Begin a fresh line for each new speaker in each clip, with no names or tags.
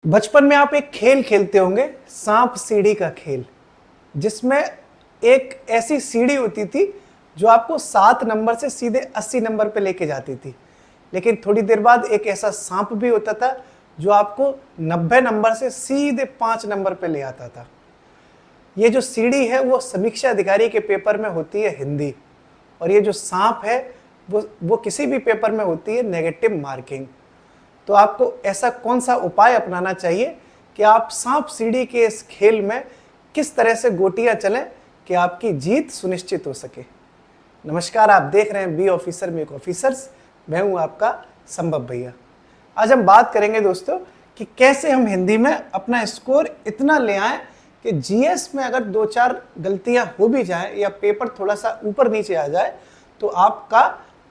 बचपन में आप एक खेल खेलते होंगे, सांप सीढ़ी का खेल, जिसमें एक ऐसी सीढ़ी होती थी जो आपको 7 नंबर से सीधे 80 नंबर पे लेके जाती थी। लेकिन थोड़ी देर बाद एक ऐसा सांप भी होता था जो आपको 90 नंबर से सीधे 5 नंबर पे ले आता था। ये जो सीढ़ी है वो समीक्षा अधिकारी के पेपर में होती है हिंदी, और ये जो सांप है वो किसी भी पेपर में होती है नेगेटिव मार्किंग। तो आपको ऐसा कौन सा उपाय अपनाना चाहिए कि आप सांप सीढ़ी के इस खेल में किस तरह से गोटियां चलें कि आपकी जीत सुनिश्चित हो सके। नमस्कार, आप देख रहे हैं बी ऑफिसर मेक ऑफिसर्स। मैं हूं आपका संभव भैया। आज हम बात करेंगे दोस्तों कि कैसे हम हिंदी में अपना स्कोर इतना ले आएं कि जीएस में अगर 2-4 गलतियां हो भी जाएं या पेपर थोड़ा सा ऊपर नीचे आ जाए तो आपका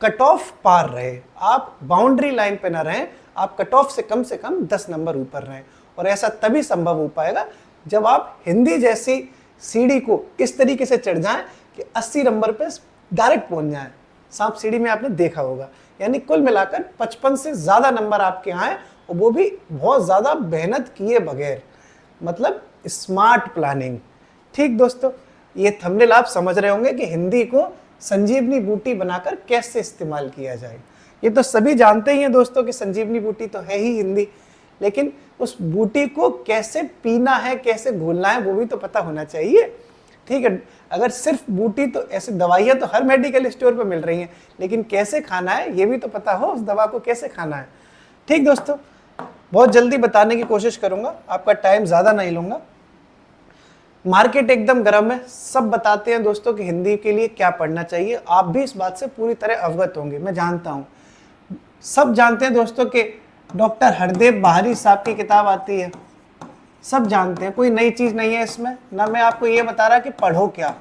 कट ऑफ पार रहे, आप बाउंड्री लाइन पे ना रहें, आप कट ऑफ से कम 10 नंबर ऊपर रहें। और ऐसा तभी संभव हो पाएगा जब आप हिंदी जैसी सीढ़ी को इस तरीके से चढ़ जाएं कि 80 नंबर पे डायरेक्ट पहुंच जाएं। सांप सीढ़ी में आपने देखा होगा, यानी कुल मिलाकर 55 से ज्यादा नंबर आपके आए, और वो भी बहुत ज्यादा मेहनत किए बगैर, मतलब स्मार्ट प्लानिंग। ठीक दोस्तों, ये थंबनेल आप समझ रहे होंगे कि हिंदी को संजीवनी बूटी बनाकर कैसे इस्तेमाल किया जाए। ये तो सभी जानते ही हैं दोस्तों कि संजीवनी बूटी तो है ही हिंदी, लेकिन उस बूटी को कैसे पीना है, कैसे घोलना है, वो भी तो पता होना चाहिए। ठीक है, अगर सिर्फ बूटी, तो ऐसे दवाइयाँ तो हर मेडिकल स्टोर पे मिल रही हैं, लेकिन कैसे खाना है ये भी तो पता हो, उस दवा को कैसे खाना है। ठीक दोस्तों, बहुत जल्दी बताने की कोशिश करूंगा, आपका टाइम ज़्यादा नहीं लूंगा। मार्केट एकदम गर्म है, सब बताते हैं दोस्तों कि हिंदी के लिए क्या पढ़ना चाहिए। आप भी इस बात से पूरी तरह अवगत होंगे, मैं जानता हूँ। सब जानते हैं दोस्तों कि डॉक्टर हरदेव बाहरी साहब की किताब आती है, सब जानते हैं, कोई नई चीज़ नहीं है इसमें। ना मैं आपको ये बता रहा कि पढ़ो क्या,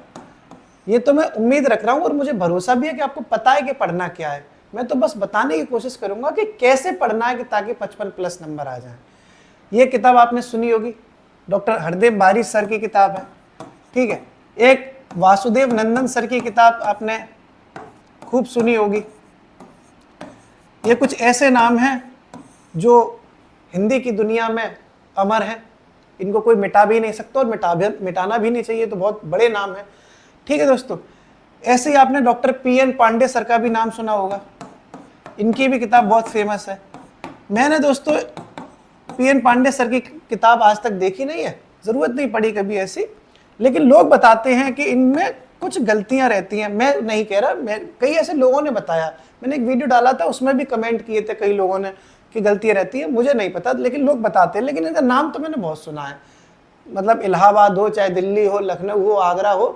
ये तो मैं उम्मीद रख रहा हूँ और मुझे भरोसा भी है कि आपको पता है कि पढ़ना क्या है। मैं तो बस बताने की कोशिश करूँगा कि कैसे पढ़ना है कि ताकि 55+ नंबर आ जाए। ये किताब आपने सुनी होगी, डॉक्टर हरदेव बाहरी सर की किताब है। ठीक है, एक वासुदेव नंदन सर की किताब आपने खूब सुनी होगी। ये कुछ ऐसे नाम हैं जो हिंदी की दुनिया में अमर हैं, इनको कोई मिटा भी नहीं सकता और मिटाना भी नहीं चाहिए, तो बहुत बड़े नाम हैं। ठीक है दोस्तों, ऐसे ही आपने डॉक्टर पीएन पांडे सर का भी नाम सुना होगा, इनकी भी किताब बहुत फेमस है। मैंने दोस्तों पीएन पांडे सर की किताब आज तक देखी नहीं है, ज़रूरत नहीं पड़ी कभी ऐसी, लेकिन लोग बताते हैं कि इनमें कुछ गलतियां रहती हैं। मैं नहीं कह रहा, कई ऐसे लोगों ने बताया, मैंने एक वीडियो डाला था उसमें भी कमेंट किए थे कई लोगों ने कि गलतियां रहती हैं, मुझे नहीं पता, लेकिन लोग बताते हैं। लेकिन इनका नाम तो मैंने बहुत सुना है, मतलब इलाहाबाद हो, चाहे दिल्ली हो, लखनऊ हो, आगरा हो,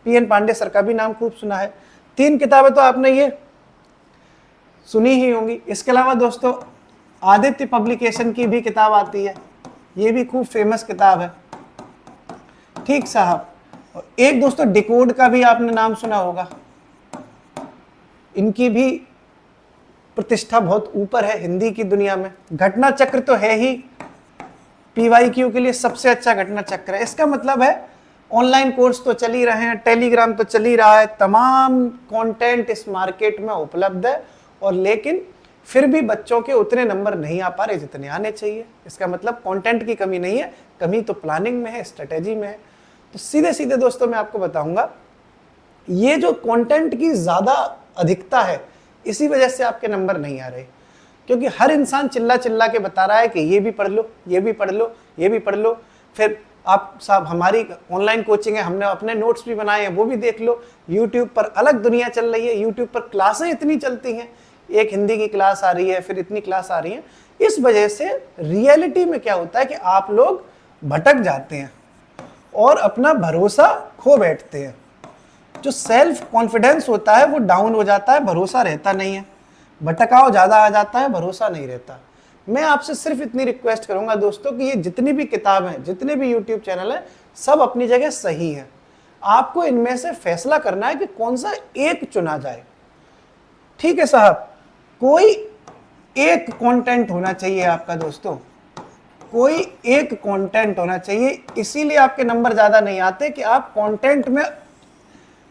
पीएन पांडे सर का भी नाम खूब सुना है। 3 किताबें तो आपने ये सुनी ही होंगी। इसके अलावा दोस्तों आदित्य पब्लिकेशन की भी किताब आती है, ये भी खूब फेमस किताब है। ठीक साहब, और एक दोस्तों डिकोड का भी आपने नाम सुना होगा, इनकी भी प्रतिष्ठा बहुत ऊपर है हिंदी की दुनिया में। घटना चक्र तो है ही, पीवाईक्यू के लिए सबसे अच्छा घटना चक्र है। इसका मतलब है ऑनलाइन कोर्स तो चल ही रहे हैं, टेलीग्राम तो चल ही रहा है, तमाम कंटेंट इस मार्केट में उपलब्ध है, और लेकिन फिर भी बच्चों के उतने नंबर नहीं आ पा रहे जितने आने चाहिए। इसका मतलब कंटेंट की कमी नहीं है, कमी तो प्लानिंग में है, स्ट्रेटेजी में है। तो सीधे सीधे दोस्तों मैं आपको बताऊंगा, ये जो कंटेंट की ज़्यादा अधिकता है, इसी वजह से आपके नंबर नहीं आ रहे, क्योंकि हर इंसान चिल्ला चिल्ला के बता रहा है कि ये भी पढ़ लो, ये भी पढ़ लो, ये भी पढ़ लो। फिर आप साहब, हमारी ऑनलाइन कोचिंग है, हमने अपने नोट्स भी बनाए हैं, वो भी देख लो। यूट्यूब पर अलग दुनिया चल रही है, यूट्यूब पर क्लासें इतनी चलती हैं, एक हिंदी की क्लास आ रही है, फिर इतनी क्लास आ रही है। इस वजह से रियलिटी में क्या होता है कि आप लोग भटक जाते हैं और अपना भरोसा खो बैठते हैं। जो सेल्फ कॉन्फिडेंस होता है वो डाउन हो जाता है, भरोसा रहता नहीं है, भटकाव ज़्यादा आ जाता है, भरोसा नहीं रहता। मैं आपसे सिर्फ इतनी रिक्वेस्ट करूंगा दोस्तों कि ये जितनी भी किताब हैं, जितने भी यूट्यूब चैनल हैं, सब अपनी जगह सही हैं। आपको इनमें से फैसला करना है कि कौन सा एक चुना जाए। ठीक है साहब, कोई एक कंटेंट होना चाहिए आपका दोस्तों, कोई एक कंटेंट होना चाहिए। इसीलिए आपके नंबर ज़्यादा नहीं आते कि आप कंटेंट में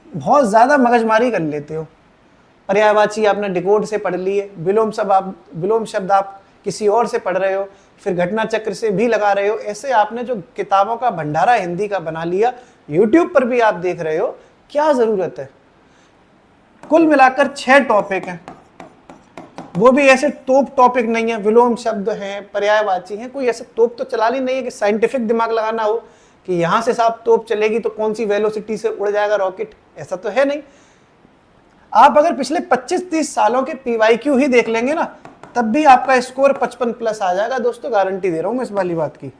बहुत ज़्यादा मगजमारी कर लेते हो। पर्यायवाची आपने डिकोड से पढ़ लिए, विलोम शब्द आप किसी और से पढ़ रहे हो, फिर घटना चक्र से भी लगा रहे हो, ऐसे आपने जो किताबों का भंडारा हिंदी का बना लिया, यूट्यूब पर भी आप देख रहे हो, क्या ज़रूरत है। कुल मिलाकर 6 टॉपिक हैं, वो भी ऐसे तोप टॉपिक नहीं है, विलोम शब्द हैं, पर्यायवाची हैं, कोई ऐसे तोप तो चला ली नहीं है कि साइंटिफिक दिमाग लगाना हो कि यहाँ से साहब तोप चलेगी तो कौन सी वेलोसिटी से उड़ जाएगा रॉकेट, ऐसा तो है नहीं। आप अगर पिछले 25-30 सालों के PYQ ही देख लेंगे ना, तब भी आपका स्कोर 55+ आ जाएगा दोस्तों, गारंटी दे रहा हूं मैं इस वाली बात की।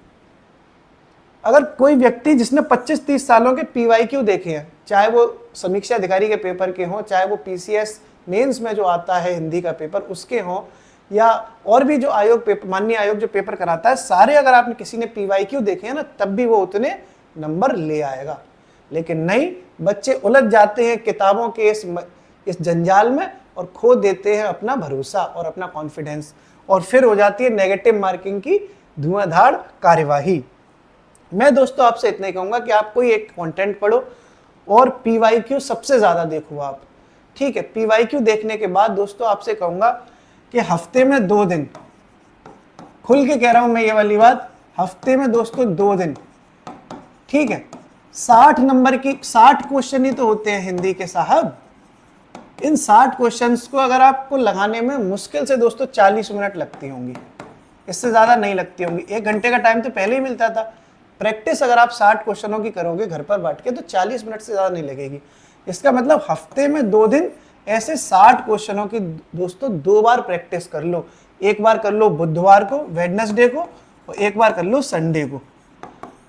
अगर कोई व्यक्ति जिसने 25-30 सालों के PYQ देखे हैं, चाहे वो समीक्षा अधिकारी के पेपर के हों, चाहे वो PCS मेंस में जो आता है हिंदी का पेपर उसके हों, या और भी जो आयोग पेपर, माननीय आयोग जो पेपर कराता है, सारे अगर आपने किसी ने PYQ देखे हैं ना, तब भी वो उतने नंबर ले आएगा। लेकिन नहीं, बच्चे उलझ जाते हैं किताबों के इस जंजाल में और खो देते हैं अपना भरोसा और अपना कॉन्फिडेंस, और फिर हो जाती है नेगेटिव मार्किंग की धुआंधार कार्यवाही। मैं दोस्तों आपसे इतना ही कहूंगा कि आप कोई एक कंटेंट पढ़ो और PYQ सबसे ज़्यादा देखो आप, ठीक है। PYQ देखने के बाद दोस्तों आपसे कहूंगा कि हफ्ते में 2 दिन, खुल के कह रहा हूं मैं ये वाली बात, हफ्ते में दोस्तों 2 दिन, ठीक है। 60 नंबर की 60 क्वेश्चन ही तो होते हैं हिंदी के साहब। इन 60 क्वेश्चंस को अगर आपको लगाने में मुश्किल से दोस्तों 40 मिनट लगती होंगी, इससे ज़्यादा नहीं लगती होंगी। 1 घंटे का टाइम तो पहले ही मिलता था। प्रैक्टिस अगर आप 60 क्वेश्चनों की करोगे घर पर बैठ के तो 40 मिनट से ज़्यादा नहीं लगेगी। इसका मतलब हफ्ते में 2 दिन ऐसे 60 क्वेश्चनों की दोस्तों 2 बार प्रैक्टिस कर लो। एक बार कर लो बुधवार को, वेडनेसडे को, और एक बार कर लो संडे को।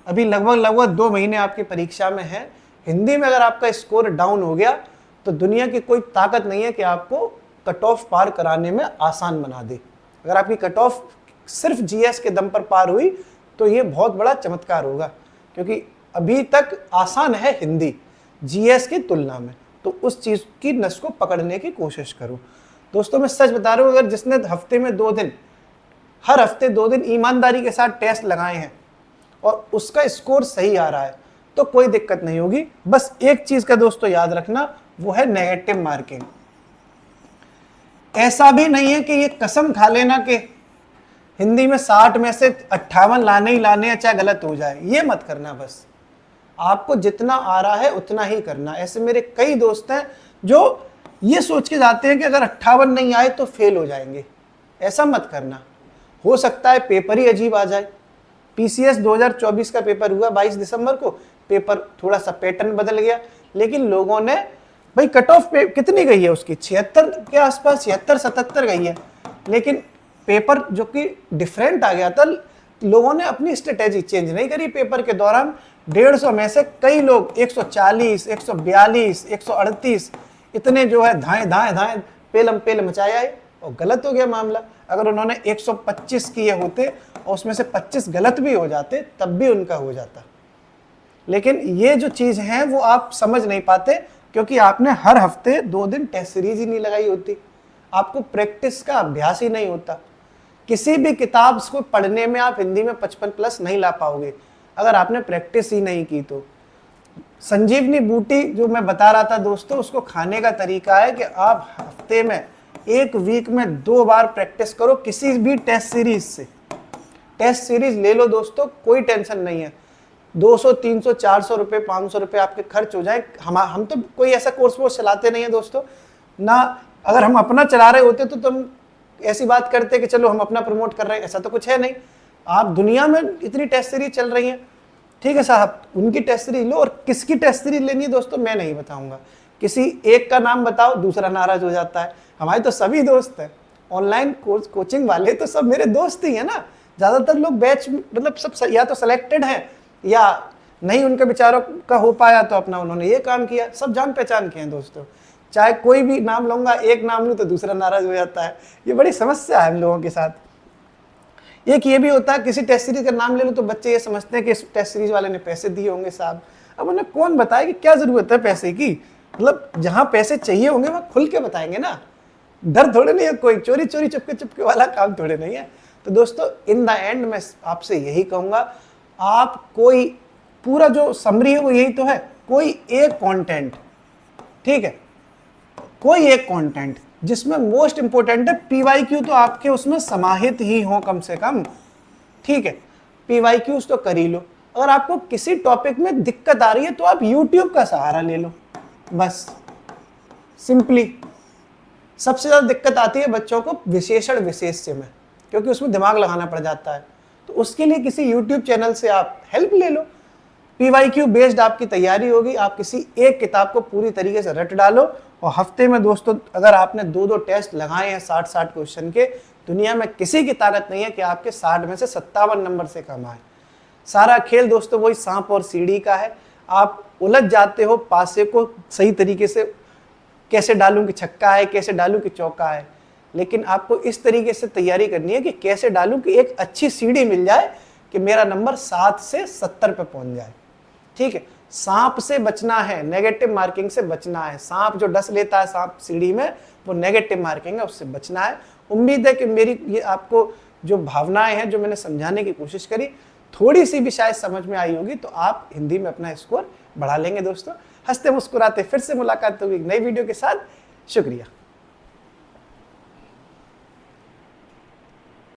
अभी लगभग 2 महीने आपकी परीक्षा में है। हिंदी में अगर आपका स्कोर डाउन हो गया तो दुनिया की कोई ताकत नहीं है कि आपको कट ऑफ पार कराने में आसान बना दे। अगर आपकी कट ऑफ सिर्फ GS के दम पर पार हुई तो ये बहुत बड़ा चमत्कार होगा, क्योंकि अभी तक आसान है हिंदी GS की तुलना में। तो उस चीज़ की नस को पकड़ने की कोशिश करो दोस्तों। मैं सच बता रहा हूँ, अगर जिसने हफ्ते में 2 दिन, हर हफ्ते 2 दिन ईमानदारी के साथ टेस्ट लगाए हैं और उसका स्कोर सही आ रहा है तो कोई दिक्कत नहीं होगी। बस एक चीज़ का दोस्तों याद रखना, वो है नेगेटिव मार्किंग। ऐसा भी नहीं है कि ये कसम खा लेना कि हिंदी में 60 में से 58 लाने ही लाने हैं चाहे गलत हो जाए, ये मत करना। बस आपको जितना आ रहा है उतना ही करना। ऐसे मेरे कई दोस्त हैं जो ये सोच के जाते हैं कि अगर 58 नहीं आए तो फेल हो जाएंगे। ऐसा मत करना, हो सकता है पेपर ही अजीब आ जाए। PCS 2024 का पेपर हुआ 22 दिसंबर को, पेपर थोड़ा सा पैटर्न बदल गया, लेकिन लोगों ने भाई कट ऑफ पे कितनी गई है उसकी, 76 के आसपास, 76-77 गई है, लेकिन पेपर जो कि डिफरेंट आ गया था। लोगों ने अपनी स्ट्रेटेजी चेंज नहीं करी पेपर के दौरान। 150 में से कई लोग 140, 142, 138 इतने जो है धाएं पेलम पेल मचाए आए, और गलत हो गया मामला। अगर उन्होंने 125 किए होते और उसमें से 25 गलत भी हो जाते तब भी उनका हो जाता। लेकिन ये जो चीज़ है वो आप समझ नहीं पाते, क्योंकि आपने हर हफ्ते 2 दिन टेस्ट सीरीज ही नहीं लगाई होती, आपको प्रैक्टिस का अभ्यास ही नहीं होता। किसी भी किताब को पढ़ने में आप हिंदी में 55+ नहीं ला पाओगे अगर आपने प्रैक्टिस ही नहीं की तो। संजीवनी बूटी जो मैं बता रहा था दोस्तों, उसको खाने का तरीका है कि आप हफ्ते में 1 वीक में 2 बार प्रैक्टिस करो किसी भी टेस्ट सीरीज से। टेस्ट सीरीज ले लो दोस्तों, कोई टेंशन नहीं है। 200, 300, 400 रुपये, 500 रुपये आपके खर्च हो जाए। हम तो कोई ऐसा कोर्स वोर्स चलाते नहीं है दोस्तों ना। अगर हम अपना चला रहे होते तो तुम ऐसी बात करते कि चलो हम अपना प्रमोट कर रहे हैं, ऐसा तो कुछ है नहीं। आप दुनिया में इतनी टेस्ट सीरीज चल रही हैं, ठीक है साहब, उनकी टेस्ट सीरीज लो। और किसकी टेस्ट सीरीज लेनी है दोस्तों मैं नहीं बताऊंगा, किसी एक का नाम बताओ दूसरा नाराज हो जाता है। हमारे तो सभी दोस्त हैं, ऑनलाइन कोचिंग वाले तो सब मेरे दोस्त ही है ना। ज़्यादातर लोग बैच मतलब सब या तो सिलेक्टेड हैं या नहीं, उनके बेचारों का हो पाया तो अपना उन्होंने ये काम किया। सब जान पहचान के हैं दोस्तों, चाहे कोई भी नाम लूँगा, एक नाम लूँ तो दूसरा नाराज हो जाता है। ये बड़ी समस्या है हम लोगों के साथ। एक ये भी होता है किसी टेस्ट सीरीज का नाम ले लो तो बच्चे ये समझते हैं कि इस टेस्ट सीरीज वाले ने पैसे दिए होंगे साहब। अब उन्हें कौन बताए कि क्या ज़रूरत है पैसे की, मतलब जहाँ पैसे चाहिए होंगे वहाँ खुल के बताएंगे ना। डर थोड़े नहीं है, कोई चोरी चोरी चुपके वाला काम थोड़े नहीं है। तो दोस्तों इन द एंड मैं आपसे यही कहूँगा, आप कोई पूरा जो समरी है वो यही तो है, कोई एक कंटेंट, ठीक है, कोई एक कंटेंट जिसमें मोस्ट इंपोर्टेंट है PYQ, तो आपके उसमें समाहित ही हो कम से कम, ठीक है। PYQs तो कर ही लो। अगर आपको किसी टॉपिक में दिक्कत आ रही है तो आप YouTube का सहारा ले लो, बस सिंपली। सबसे ज़्यादा दिक्कत आती है बच्चों को विशेषण विशेष्य में, क्योंकि उसमें दिमाग लगाना पड़ जाता है, तो उसके लिए किसी YouTube चैनल से आप हेल्प ले लो। PYQ बेस्ड आपकी तैयारी होगी, आप किसी एक किताब को पूरी तरीके से रट डालो, और हफ्ते में दोस्तों अगर आपने 2-2 टेस्ट लगाए हैं 60-60 क्वेश्चन के, दुनिया में किसी की ताकत नहीं है कि आपके 60 में से 57 नंबर से कम आए। सारा खेल दोस्तों वही सांप और सीढ़ी का है। आप उलझ जाते हो पासे को सही तरीके से, कैसे डालूं कि छक्का है, कैसे डालूं कि चौका है, लेकिन आपको इस तरीके से तैयारी करनी है कि कैसे डालूं कि एक अच्छी सीढ़ी मिल जाए कि मेरा नंबर 7 से 70 पे पहुंच जाए, ठीक है। सांप से बचना है, नेगेटिव मार्किंग से बचना है। सांप जो डस लेता है सांप सीढ़ी में, वो नेगेटिव मार्किंग है, उससे बचना है। उम्मीद है कि मेरी ये आपको जो भावनाएं हैं, जो मैंने समझाने की कोशिश करी, थोड़ी सी भी शायद समझ में आई होगी, तो आप हिंदी में अपना स्कोर बढ़ा लेंगे दोस्तों। हंसते मुस्कुराते फिर से मुलाकात होगी एक नई वीडियो के साथ। शुक्रिया।